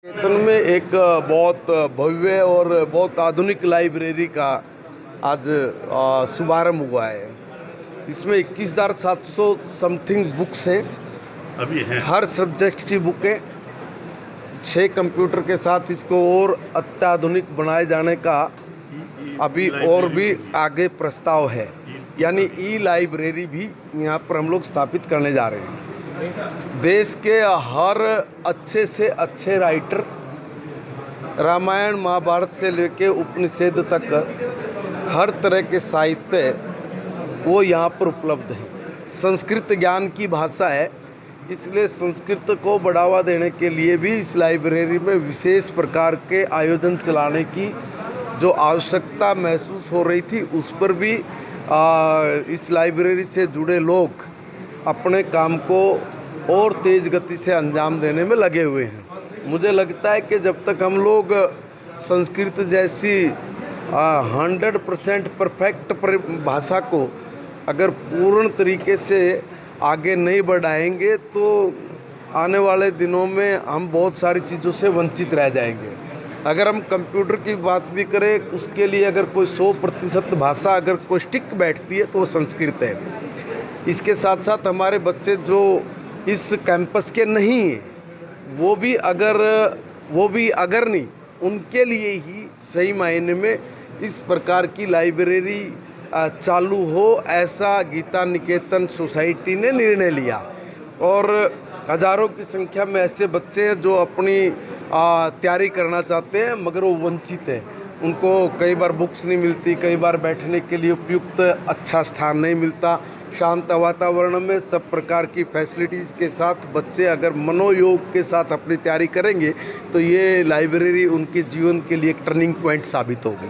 केतन में एक बहुत भव्य और बहुत आधुनिक लाइब्रेरी का आज शुभारंभ हुआ है। इसमें 21,700 समथिंग बुक्स हैं। अभी है हर सब्जेक्ट की बुक है। 6 कंप्यूटर के साथ इसको और अत्याधुनिक बनाए जाने का अभी और भी आगे प्रस्ताव है। यानी ई लाइब्रेरी भी यहाँ पर हम लोग स्थापित करने जा रहे हैं। देश के हर अच्छे से अच्छे राइटर, रामायण महाभारत से लेके उपनिषद तक हर तरह के साहित्य वो यहाँ पर उपलब्ध है। संस्कृत ज्ञान की भाषा है, इसलिए संस्कृत को बढ़ावा देने के लिए भी इस लाइब्रेरी में विशेष प्रकार के आयोजन चलाने की जो आवश्यकता महसूस हो रही थी, उस पर भी इस लाइब्रेरी से जुड़े लोग अपने काम को और तेज़ गति से अंजाम देने में लगे हुए हैं। मुझे लगता है कि जब तक हम लोग संस्कृत जैसी 100% परफेक्ट भाषा को अगर पूर्ण तरीके से आगे नहीं बढ़ाएंगे तो आने वाले दिनों में हम बहुत सारी चीज़ों से वंचित रह जाएंगे। अगर हम कंप्यूटर की बात भी करें, उसके लिए अगर कोई 100% भाषा अगर कोई स्टिक बैठती है तो वो संस्कृत है। इसके साथ साथ हमारे बच्चे जो इस कैंपस के नहीं हैं, वो भी अगर नहीं, उनके लिए ही सही मायने में इस प्रकार की लाइब्रेरी चालू हो, ऐसा गीता निकेतन सोसाइटी ने निर्णय लिया। और हज़ारों की संख्या में ऐसे बच्चे हैं जो अपनी तैयारी करना चाहते हैं मगर वो वंचित हैं। उनको कई बार बुक्स नहीं मिलती, कई बार बैठने के लिए उपयुक्त अच्छा स्थान नहीं मिलता। शांत वातावरण में सब प्रकार की फैसिलिटीज़ के साथ बच्चे अगर मनोयोग के साथ अपनी तैयारी करेंगे तो ये लाइब्रेरी उनके जीवन के लिए एक टर्निंग पॉइंट साबित होगी।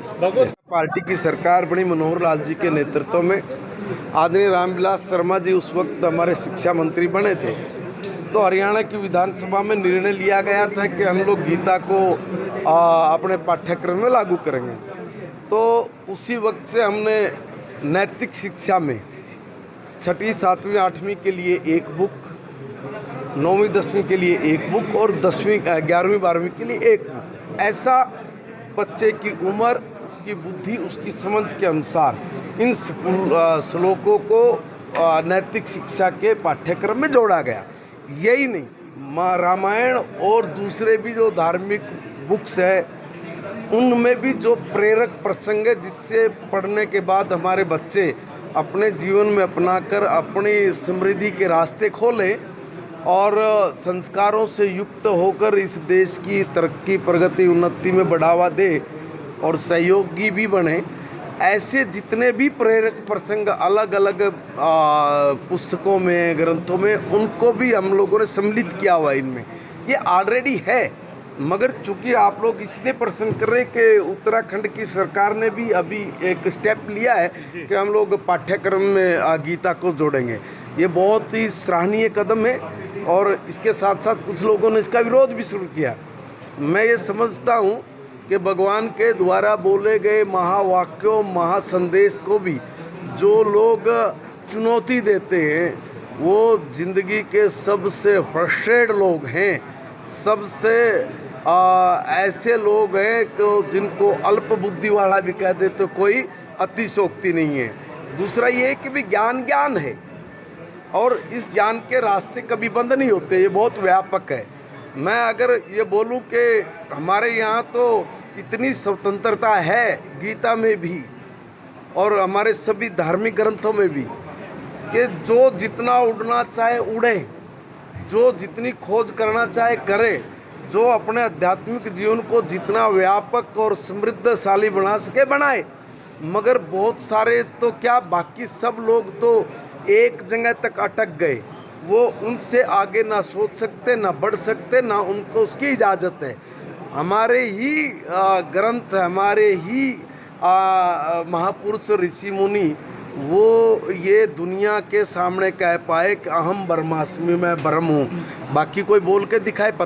पार्टी की सरकार बड़ी मनोहर लाल जी के नेतृत्व में आदरणीय रामविलास शर्मा जी उस वक्त हमारे शिक्षा मंत्री बने थे, तो हरियाणा की विधानसभा में निर्णय लिया गया था कि हम लोग गीता को अपने पाठ्यक्रम में लागू करेंगे। तो उसी वक्त से हमने नैतिक शिक्षा में 6वीं 7वीं 8वीं के लिए एक बुक, 9वीं 10वीं के लिए एक बुक और 10वीं 11वीं 12वीं के लिए एक बुक, ऐसा बच्चे की उम्र, उसकी बुद्धि, उसकी समझ के अनुसार इन श्लोकों को नैतिक शिक्षा के पाठ्यक्रम में जोड़ा गया। यही नहीं, रामायण और दूसरे भी जो धार्मिक बुक्स है उनमें भी जो प्रेरक प्रसंग है जिससे पढ़ने के बाद हमारे बच्चे अपने जीवन में अपनाकर अपनी समृद्धि के रास्ते खोलें और संस्कारों से युक्त होकर इस देश की तरक्की, प्रगति, उन्नति में बढ़ावा दे और सहयोगी भी बने। ऐसे जितने भी प्रेरक प्रसंग अलग अलग पुस्तकों में, ग्रंथों में, उनको भी हम लोगों ने सम्मिलित किया हुआ है। इनमें ये ऑलरेडी है, मगर चूंकि आप लोग इसलिए प्रश्न कर रहे कि उत्तराखंड की सरकार ने भी अभी एक स्टेप लिया है कि हम लोग पाठ्यक्रम में गीता को जोड़ेंगे। ये बहुत ही सराहनीय कदम है और इसके साथ साथ कुछ लोगों ने इसका विरोध भी शुरू किया। मैं ये समझता हूँ कि भगवान के द्वारा बोले गए महावाक्यों, महासंदेश को भी जो लोग चुनौती देते हैं वो जिंदगी के सबसे फ्रस्ट्रेटेड लोग हैं, सबसे ऐसे लोग हैं कि जिनको अल्प बुद्धि वाला भी कह दे तो कोई अतिशयोक्ति नहीं है। दूसरा ये कि भी ज्ञान है और इस ज्ञान के रास्ते कभी बंद नहीं होते, ये बहुत व्यापक है। मैं अगर ये बोलूं कि हमारे यहाँ तो इतनी स्वतंत्रता है गीता में भी और हमारे सभी धार्मिक ग्रंथों में भी कि जो जितना उड़ना चाहे उड़े, जो जितनी खोज करना चाहे करे, जो अपने आध्यात्मिक जीवन को जितना व्यापक और समृद्धशाली बना सके बनाए। मगर बहुत सारे तो क्या, बाकी सब लोग तो एक जगह तक अटक गए, वो उनसे आगे ना सोच सकते, ना बढ़ सकते, ना उनको उसकी इजाज़त है। हमारे ही ग्रंथ, हमारे ही महापुरुष ऋषि मुनि वो ये दुनिया के सामने कह पाए कि अहम ब्रह्मास्मि, मैं ब्रह्म हूँ। बाकी कोई बोल के दिखाए, पता